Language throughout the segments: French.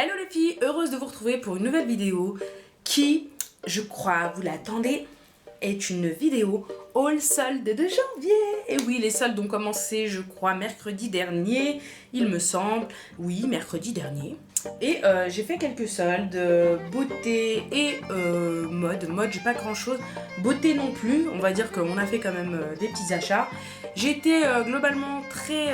Hello les filles, heureuse de vous retrouver pour une nouvelle vidéo qui, je crois, vous l'attendez, est une vidéo haul solde de janvier. Et oui, les soldes ont commencé, je crois, mercredi dernier, il me semble. Oui, mercredi dernier. Et j'ai fait quelques soldes, beauté et mode. Mode, j'ai pas grand chose. Beauté non plus, on va dire qu'on a fait quand même des petits achats. J'ai été globalement très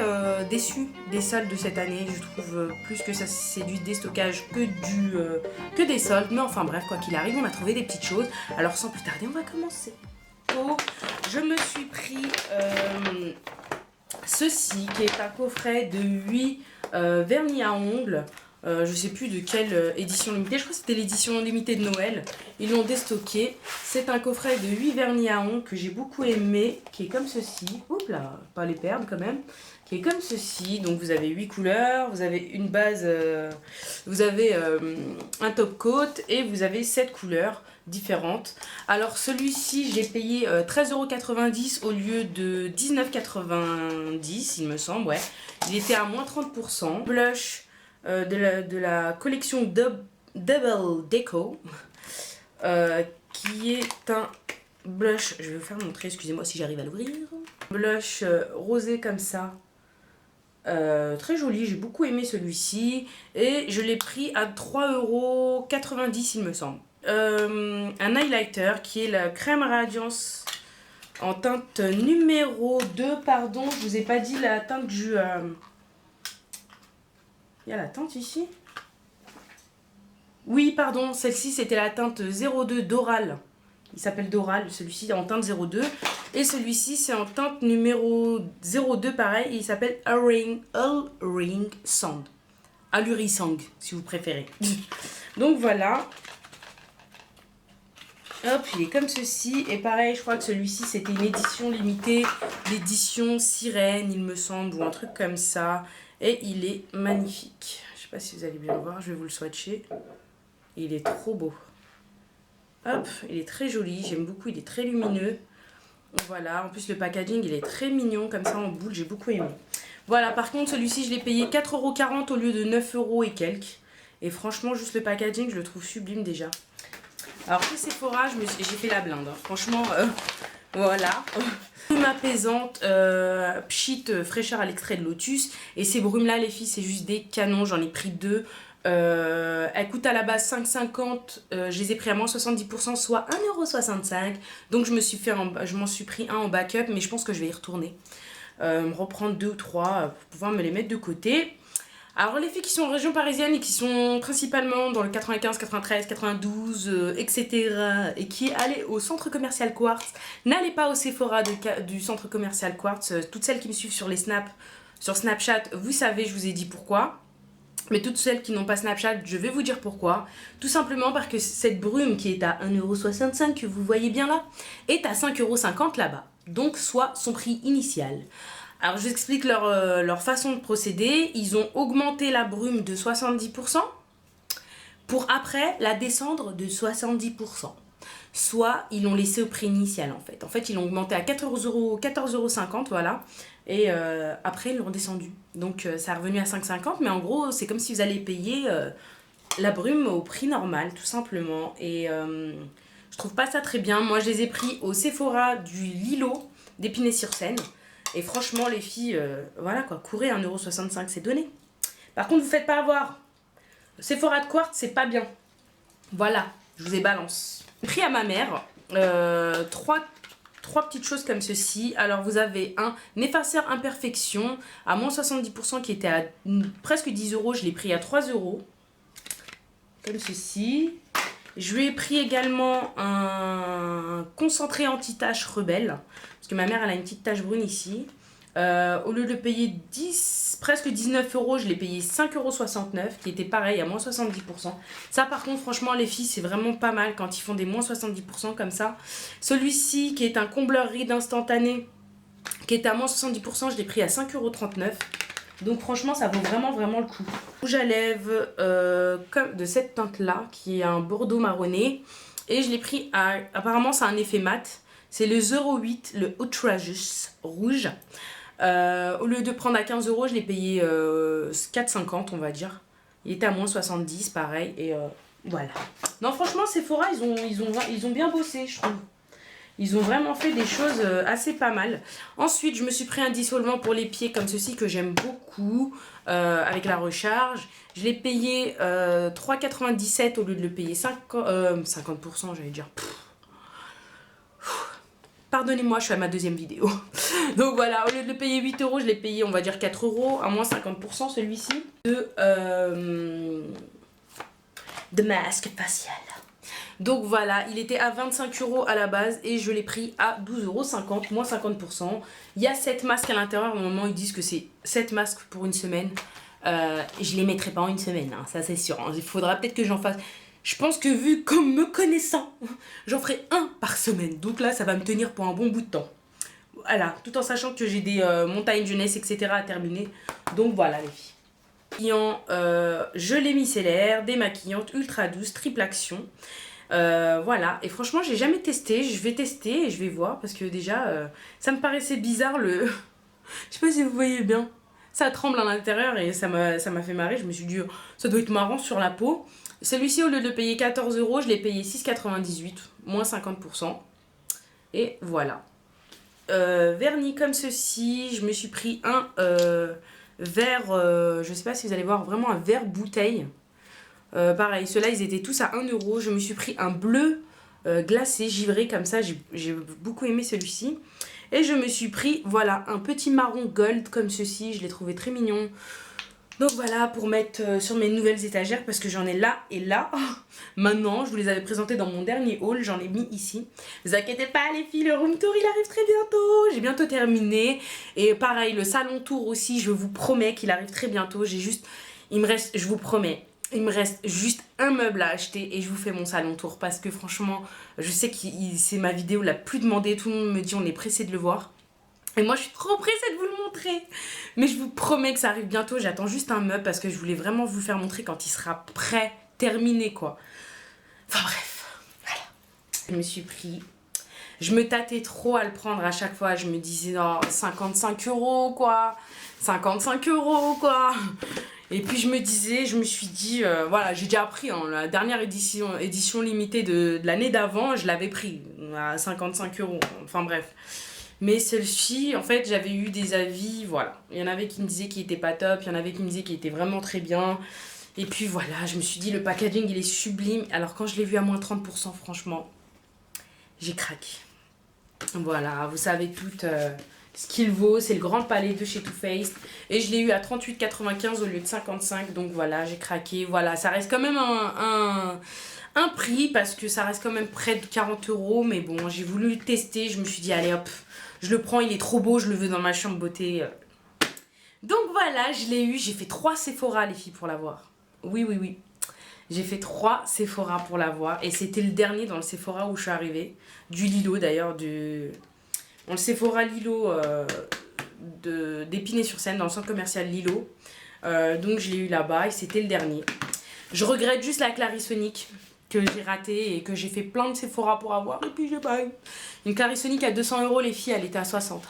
déçue des soldes de cette année. Je trouve plus que ça c'est du déstockage que des soldes. Mais enfin bref, quoi qu'il arrive, on a trouvé des petites choses. Alors sans plus tarder, on va commencer. Oh, je me suis pris ceci qui est un coffret de 8 vernis à ongles. Je sais plus de quelle édition limitée, je crois que c'était l'édition limitée de Noël. Ils l'ont déstocké. C'est un coffret de 8 vernis à ongles que j'ai beaucoup aimé, qui est comme ceci. Oups là, pas les perdre quand même. Qui est comme ceci. Donc vous avez 8 couleurs, vous avez une base, vous avez un top coat et vous avez 7 couleurs différentes. Alors celui-ci, j'ai payé 13,90 € au lieu de 19,90 € il me semble, ouais. Il était à moins 30%. Blush de la collection Double Deco, qui est un blush, je vais vous faire montrer, excusez-moi si j'arrive à l'ouvrir. Blush rosé comme ça, très joli, j'ai beaucoup aimé celui-ci et je l'ai pris à 3,90 € il me semble. Un highlighter qui est la crème radiance en teinte numéro 2, pardon, je vous ai pas dit la teinte du... Il y a la teinte ici. Oui, pardon, celle-ci c'était la teinte 02 Doral. Il s'appelle Doral, celui-ci est en teinte 02. Et celui-ci c'est en teinte numéro 02 pareil. Et il s'appelle Alluring Sand. Alurisang si vous préférez. Donc voilà. Hop, il est comme ceci. Et pareil, je crois que celui-ci c'était une édition limitée. L'édition sirène, il me semble, ou un truc comme ça. Et il est magnifique. Je sais pas si vous allez bien le voir, je vais vous le swatcher. Il est trop beau. Hop, il est très joli, j'aime beaucoup, il est très lumineux. Voilà, en plus le packaging il est très mignon, comme ça en boule, j'ai beaucoup aimé. Voilà, par contre celui-ci je l'ai payé 4,40 € au lieu de 9 € et quelques. Et franchement, juste le packaging, je le trouve sublime déjà. Alors chez Sephora, j'ai fait la blinde, hein. Franchement, voilà. Brume apaisante, pchit fraîcheur à l'extrait de lotus. Et ces brumes là les filles, c'est juste des canons, j'en ai pris deux. Elles coûtent à la base 5,50 €, je les ai pris à moins 70%, soit 1,65 €. Donc je m'en suis pris un en backup, mais je pense que je vais y retourner. Me reprendre 2 ou 3 pour pouvoir me les mettre de côté. Alors les filles qui sont en région parisienne et qui sont principalement dans le 95, 93, 92, etc. et qui allaient au centre commercial Quartz, n'allez pas au Sephora du centre commercial Quartz. Toutes celles qui me suivent sur les snaps, sur Snapchat, vous savez, je vous ai dit pourquoi. Mais toutes celles qui n'ont pas Snapchat, je vais vous dire pourquoi. Tout simplement parce que cette brume qui est à 1,65 € que vous voyez bien là, est à 5,50 € là-bas. Donc soit son prix initial. Alors je vous explique leur façon de procéder. Ils ont augmenté la brume de 70% pour après la descendre de 70%. Soit ils l'ont laissé au prix initial en fait. En fait ils l'ont augmenté à 14,50 €, voilà. Et après ils l'ont descendu. Donc ça est revenu à 5,50 €. Mais en gros c'est comme si vous allez payer la brume au prix normal tout simplement. Et je trouve pas ça très bien. Moi je les ai pris au Sephora du Lilo d'Épinay-sur-Seine. Et franchement les filles, voilà quoi, courez 1,65 €, c'est donné. Par contre vous faites pas avoir. Sephora de Quartz c'est pas bien. Voilà, je vous ai balance. J'ai pris à ma mère trois petites choses comme ceci. Alors vous avez un effaceur imperfection à moins 70% qui était à presque 10 €. Je l'ai pris à 3 €. Comme ceci. Je lui ai pris également un concentré anti-tache rebelle. Parce que ma mère elle a une petite tache brune ici. Au lieu de payer presque 19 €, je l'ai payé 5,69 € qui était pareil à moins 70%. Ça par contre franchement les filles c'est vraiment pas mal quand ils font des moins 70% comme ça. Celui-ci qui est un combleur ride instantané qui est à moins 70%, je l'ai pris à 5,39 €. Donc franchement ça vaut vraiment le coup. Rouge à lèvres comme de cette teinte là qui est un bordeaux marronné. Et je l'ai pris à, apparemment c'est un effet mat. C'est le 08, le Outrageous rouge. Au lieu de prendre à 15 €, je l'ai payé 4,50 € on va dire. Il était à moins 70, pareil. Et voilà. Non, franchement, Sephora, ils ont bien bossé, je trouve. Ils ont vraiment fait des choses assez pas mal. Ensuite, je me suis pris un dissolvant pour les pieds comme ceci que j'aime beaucoup. Avec la recharge. Je l'ai payé 3,97 au lieu de le payer 50%, j'allais dire. Pardonnez-moi, je suis à ma deuxième vidéo. Donc voilà, au lieu de le payer 8 euros, je l'ai payé, on va dire 4 euros, à moins 50% celui-ci. De masque facial. Donc voilà, il était à 25 euros à la base et je l'ai pris à 12,50 euros, moins 50%. Il y a 7 masques à l'intérieur, normalement ils disent que c'est 7 masques pour une semaine. Je les mettrai pas en une semaine, hein, ça c'est sûr. Il faudra peut-être que j'en fasse. Je pense que vu comme me connaissant, j'en ferai un par semaine. Donc là, ça va me tenir pour un bon bout de temps. Voilà, tout en sachant que j'ai des montagnes jeunesse, etc. à terminer. Donc voilà les filles. Gelée micellaire, démaquillante, ultra douce, triple action. Voilà, et franchement j'ai jamais testé, je vais tester et je vais voir parce que déjà ça me paraissait bizarre le... Je sais pas si vous voyez bien, ça tremble à l'intérieur et ça m'a fait marrer, je me suis dit ça doit être marrant sur la peau. Celui-ci au lieu de payer 14 euros, je l'ai payé 6,98, moins 50%. Et voilà. Vernis comme ceci, je me suis pris un verre, je sais pas si vous allez voir, vraiment un verre bouteille. Pareil, ceux-là, ils étaient tous à 1 euro. Je me suis pris un bleu glacé, givré comme ça. J'ai beaucoup aimé celui-ci. Et je me suis pris, voilà, un petit marron gold comme ceci. Je l'ai trouvé très mignon. Donc voilà, pour mettre sur mes nouvelles étagères, parce que j'en ai là et là. Maintenant, je vous les avais présentés dans mon dernier haul. J'en ai mis ici. Ne vous inquiétez pas, les filles, le room tour, il arrive très bientôt. J'ai bientôt terminé. Et pareil, le salon tour aussi, je vous promets qu'il arrive très bientôt. J'ai juste... Il me reste, je vous promets... Il me reste juste un meuble à acheter et je vous fais mon salon tour parce que franchement, je sais que c'est ma vidéo la plus demandée. Tout le monde me dit on est pressé de le voir. Et moi, je suis trop pressée de vous le montrer. Mais je vous promets que ça arrive bientôt. J'attends juste un meuble parce que je voulais vraiment vous faire montrer quand il sera prêt, terminé quoi. Enfin bref, voilà. Je me suis pris... Je me tâtais trop à le prendre à chaque fois. Je me disais non, 55 euros quoi. 55 euros quoi. Et puis je me suis dit, voilà, j'ai déjà pris hein, la dernière édition limitée de l'année d'avant, je l'avais pris à 55 euros, enfin bref. Mais celle-ci, en fait, j'avais eu des avis, voilà. Il y en avait qui me disaient qu'il était pas top, il y en avait qui me disaient qu'il était vraiment très bien. Et puis voilà, je me suis dit, le packaging, il est sublime. Alors quand je l'ai vu à moins 30%, franchement, j'ai craqué. Voilà, vous savez toutes... ce qu'il vaut, c'est le grand palais de chez Too Faced et je l'ai eu à 38,95 au lieu de 55, donc voilà, j'ai craqué. Voilà, ça reste quand même un prix parce que ça reste quand même près de 40 euros, mais bon, j'ai voulu le tester, je me suis dit allez hop, je le prends, il est trop beau, je le veux dans ma chambre beauté. Donc voilà, je l'ai eu, j'ai fait 3 Sephora les filles pour l'avoir. Oui, oui, oui. J'ai fait 3 Sephora pour l'avoir et c'était le dernier dans le Sephora où je suis arrivée, du Lilo d'ailleurs, dans le Sephora Lilo d'Épinay-sur-Seine, dans le centre commercial Lilo. Donc je l'ai eu là-bas et c'était le dernier. Je regrette juste la Clarisonic que j'ai raté et que j'ai fait plein de Sephora pour avoir et puis j'ai pas eu. Une Clarisonic à 200 euros, les filles, elle était à 60.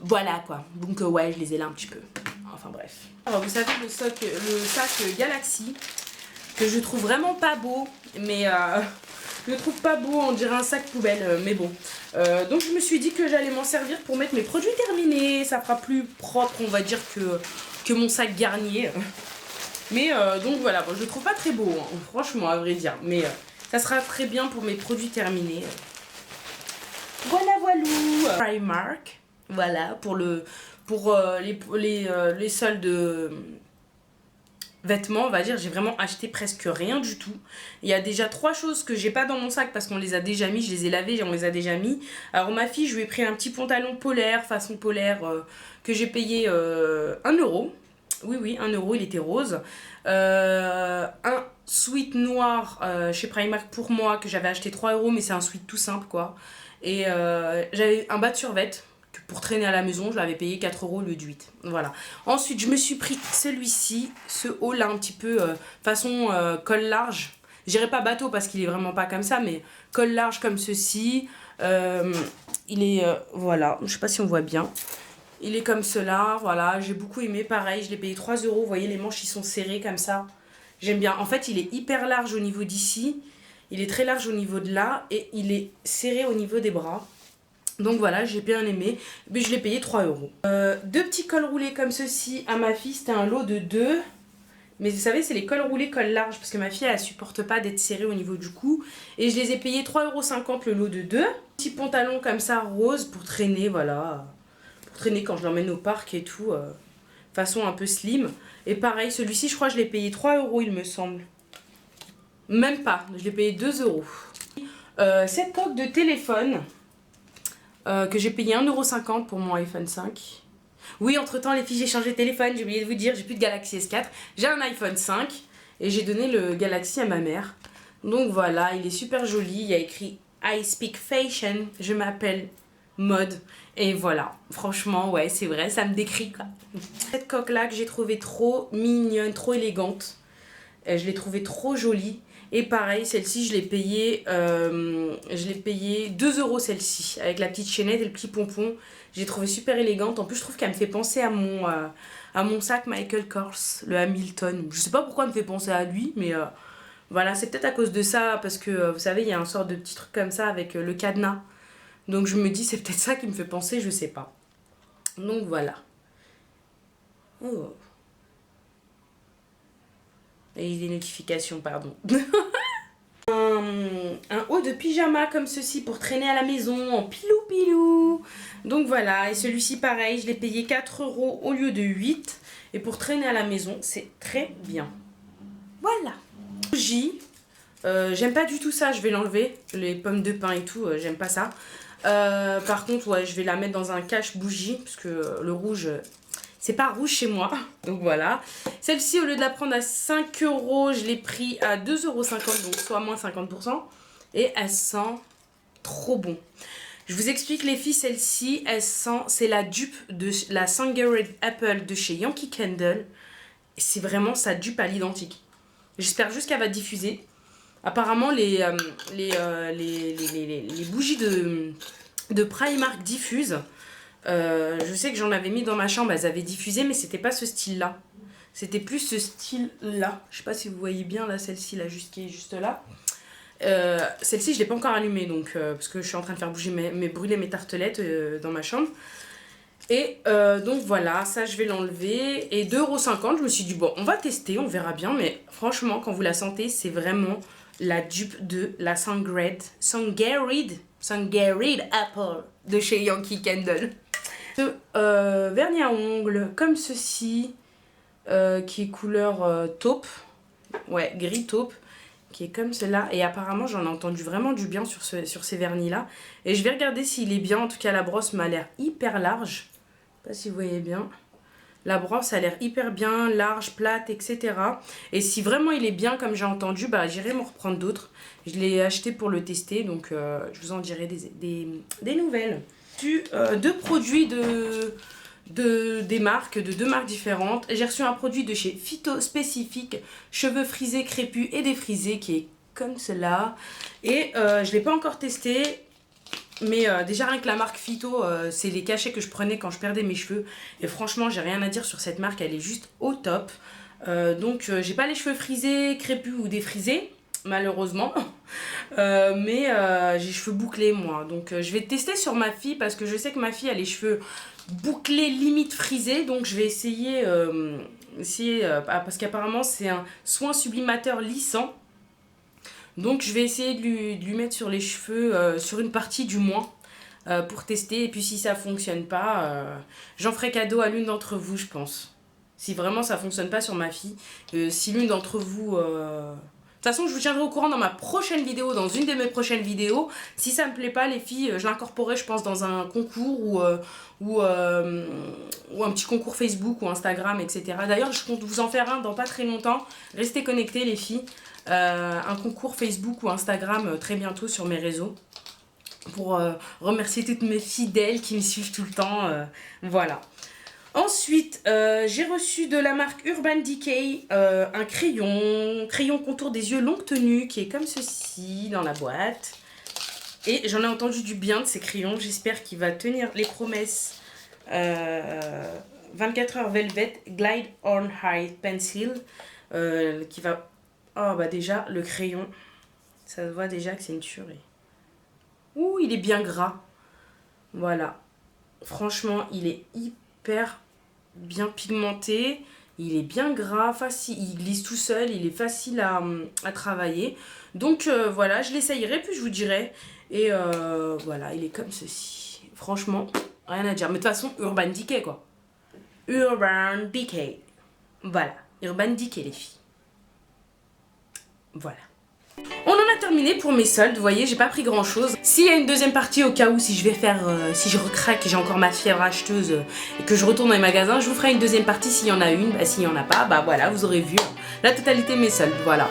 Voilà quoi. Donc ouais, je les ai là un petit peu. Enfin bref. Alors vous savez le sac Galaxy que je trouve vraiment pas beau, mais je le trouve pas beau, on dirait un sac poubelle, mais bon. Donc je me suis dit que j'allais m'en servir pour mettre mes produits terminés. Ça fera plus propre, on va dire, que mon sac Garnier. Mais donc voilà, bon, je le trouve pas très beau, hein, franchement, à vrai dire. Mais ça sera très bien pour mes produits terminés. Voilà, voilà. Primark, voilà, pour les soldes vêtements, on va dire, j'ai vraiment acheté presque rien du tout. Il y a déjà 3 choses que j'ai pas dans mon sac parce qu'on les a déjà mis, je les ai lavées et on les a déjà mis. Alors ma fille, je lui ai pris un petit pantalon polaire, façon polaire, que j'ai payé 1 euro. Oui, oui, 1 euro, il était rose. Un sweat noir chez Primark pour moi que j'avais acheté 3 euros, mais c'est un sweat tout simple quoi. Et j'avais un bas de survêt pour traîner à la maison, je l'avais payé 4 euros au lieu de 8. Voilà. Ensuite, je me suis pris celui-ci, ce haut là un petit peu façon col large. Je dirais pas bateau parce qu'il est vraiment pas comme ça, mais col large comme ceci. Il est, voilà, je sais pas si on voit bien. Il est comme cela, voilà, j'ai beaucoup aimé, pareil, je l'ai payé 3 euros, vous voyez les manches ils sont serrés comme ça. J'aime bien, en fait il est hyper large au niveau d'ici, il est très large au niveau de là et il est serré au niveau des bras. Donc voilà, j'ai bien aimé, mais je l'ai payé 3 euros. Deux petits cols roulés comme ceci à ma fille, c'était un lot de 2. Mais vous savez, c'est les cols roulés, cols larges, parce que ma fille, elle supporte pas d'être serrée au niveau du cou. Et je les ai payés 3,50 € le lot de 2. Petit pantalon comme ça, rose, pour traîner, voilà. Pour traîner quand je l'emmène au parc et tout. Façon un peu slim. Et pareil, celui-ci, je crois que je l'ai payé 3 euros, il me semble. Même pas, je l'ai payé 2 euros. Cette coque de téléphone, que j'ai payé 1,50 € pour mon iPhone 5. Oui, entre-temps, les filles, j'ai changé de téléphone. J'ai oublié de vous dire, j'ai plus de Galaxy S4. J'ai un iPhone 5 et j'ai donné le Galaxy à ma mère. Donc voilà, il est super joli. Il y a écrit I speak fashion. Je m'appelle mode. Et voilà, franchement, ouais, c'est vrai, ça me décrit quoi. Cette coque-là que j'ai trouvée trop mignonne, trop élégante. Je l'ai trouvée trop jolie. Et pareil, celle-ci, je l'ai payée 2 euros celle-ci, avec la petite chaînette et le petit pompon. J'ai trouvé super élégante. En plus, je trouve qu'elle me fait penser à mon sac Michael Kors, le Hamilton. Je sais pas pourquoi elle me fait penser à lui, mais voilà, c'est peut-être à cause de ça, parce que vous savez, il y a un sort de petit truc comme ça avec le cadenas. Donc je me dis, c'est peut-être ça qui me fait penser, je sais pas. Donc voilà. Oh. Et des notifications, pardon. Un haut de pyjama comme ceci pour traîner à la maison en pilou-pilou. Donc voilà, et celui-ci pareil, je l'ai payé 4 euros au lieu de 8. Et pour traîner à la maison, c'est très bien. Voilà. Bougie, j'aime pas du tout ça, je vais l'enlever. Les pommes de pin et tout, j'aime pas ça. Par contre, ouais, je vais la mettre dans un cache bougie, parce que le rouge... c'est pas rouge chez moi, donc voilà. Celle-ci, au lieu de la prendre à 5 euros, je l'ai pris à 2,50 €, donc soit moins 50%. Et elle sent trop bon. Je vous explique les filles, celle-ci, elle sent, c'est la dupe de la Sangaree Apple de chez Yankee Candle. C'est vraiment sa dupe à l'identique. J'espère juste qu'elle va diffuser. Apparemment, les bougies de Primark diffusent. Je sais que j'en avais mis dans ma chambre, elles avaient diffusé, mais c'était pas ce style-là. C'était plus ce style-là. Je sais pas si vous voyez bien, là, celle-ci, là, qui est juste là. Celle-ci, je l'ai pas encore allumée, donc, parce que je suis en train de faire brûler mes tartelettes dans ma chambre. Et donc voilà, ça je vais l'enlever. Et 2,50 €, je me suis dit, bon, on va tester, on verra bien. Mais franchement, quand vous la sentez, c'est vraiment la dupe de la Sangaree Apple de chez Yankee Candle. Ce vernis à ongles comme ceci, qui est couleur taupe, ouais, gris taupe, qui est comme cela. Et apparemment, j'en ai entendu vraiment du bien sur ces vernis-là. Et je vais regarder s'il est bien. En tout cas, la brosse m'a l'air hyper large. Je sais pas si vous voyez bien. La brosse a l'air hyper bien, large, plate, etc. Et si vraiment il est bien comme j'ai entendu, bah, j'irai m'en reprendre d'autres. Je l'ai acheté pour le tester, donc je vous en dirai des nouvelles. Deux produits de deux marques différentes. J'ai reçu un produit de chez Phyto Spécifique, cheveux frisés, crépus et défrisés, qui est comme cela. Et je ne l'ai pas encore testé. Mais déjà rien que la marque Phyto, c'est les cachets que je prenais quand je perdais mes cheveux. Et franchement, j'ai rien à dire sur cette marque, elle est juste au top. Donc j'ai pas les cheveux frisés, crépus ou défrisés, malheureusement. Mais j'ai les cheveux bouclés moi. Donc je vais tester sur ma fille parce que je sais que ma fille a les cheveux bouclés limite frisés. Donc je vais essayer, parce qu'apparemment c'est un soin sublimateur lissant. Donc je vais essayer de lui mettre sur les cheveux, sur une partie du moins, pour tester. Et puis si ça fonctionne pas, j'en ferai cadeau à l'une d'entre vous, je pense. Si vraiment ça fonctionne pas sur ma fille, si l'une d'entre vous... De toute façon, je vous tiendrai au courant dans ma prochaine vidéo, dans une de mes prochaines vidéos. Si ça me plaît pas, les filles, je l'incorporerai, je pense, dans un concours ou un petit concours Facebook ou Instagram, etc. D'ailleurs, je compte vous en faire un dans pas très longtemps. Restez connectés, les filles. Un concours Facebook ou Instagram très bientôt sur mes réseaux. Pour remercier toutes mes fidèles qui me suivent tout le temps. Voilà. Ensuite, j'ai reçu de la marque Urban Decay un crayon contour des yeux longue tenue qui est comme ceci dans la boîte. Et j'en ai entendu du bien de ces crayons. J'espère qu'il va tenir les promesses 24 heures Velvet Glide on High Pencil qui va... Oh bah déjà le crayon, ça se voit déjà que c'est une tuerie. Ouh, il est bien gras. Voilà. Franchement, il est hyper bien pigmenté. Il est bien gras, facile, il glisse tout seul, il est facile à travailler. Donc voilà, je l'essayerai, puis je vous dirai. Et voilà, il est comme ceci. Franchement, rien à dire. Mais de toute façon, Urban Decay quoi. Urban Decay. Voilà, Urban Decay les filles. Voilà. On en a terminé pour mes soldes, vous voyez, j'ai pas pris grand chose. S'il y a une deuxième partie au cas où, si je vais faire, si je recraque et j'ai encore ma fièvre acheteuse et que je retourne dans les magasins, je vous ferai une deuxième partie s'il y en a une. Bah, s'il y en a pas, bah voilà, vous aurez vu la totalité de mes soldes, voilà.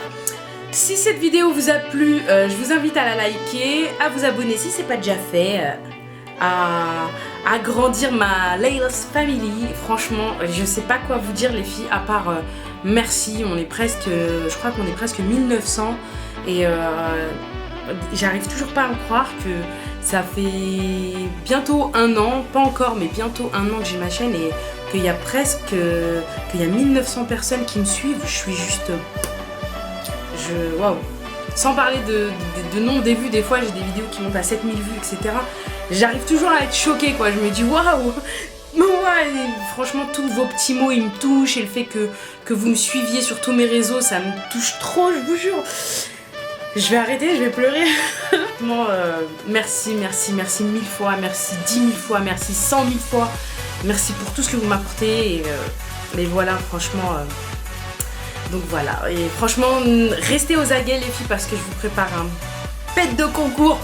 Si cette vidéo vous a plu, je vous invite à la liker, à vous abonner si c'est pas déjà fait, à grandir ma Layla's Family. Franchement, je sais pas quoi vous dire les filles, à part merci, on est presque, je crois qu'on est presque 1900. Et j'arrive toujours pas à me croire que ça fait bientôt un an, pas encore mais bientôt un an que j'ai ma chaîne et qu'il y a qu'il y a 1900 personnes qui me suivent. Je suis juste... Waouh. Sans parler de nombre des vues, des fois j'ai des vidéos qui montent à 7000 vues, etc. J'arrive toujours à être choquée quoi, je me dis waouh. Ouais, franchement tous vos petits mots ils me touchent et le fait que vous me suiviez sur tous mes réseaux ça me touche trop, je vous jure. Je vais arrêter, je vais pleurer. Vraiment, merci, merci, merci 1000 fois, merci 10 000 fois, merci 100 000 fois. Merci pour tout ce que vous m'apportez. Et voilà, franchement. Donc voilà. Et franchement, restez aux aguets les filles parce que je vous prépare un pet de concours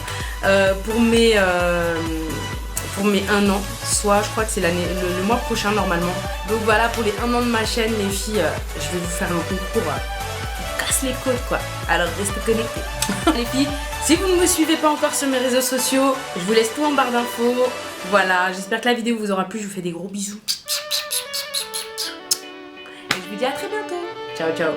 pour mes 1 an. Soit, je crois que c'est le mois prochain normalement. Donc voilà, pour les 1 an de ma chaîne, les filles, je vais vous faire un concours. Les côtes quoi, alors restez connectés. Les filles, si vous ne me suivez pas encore sur mes réseaux sociaux, je vous laisse tout en barre d'infos. Voilà, j'espère que la vidéo vous aura plu, je vous fais des gros bisous et je vous dis à très bientôt. Ciao ciao.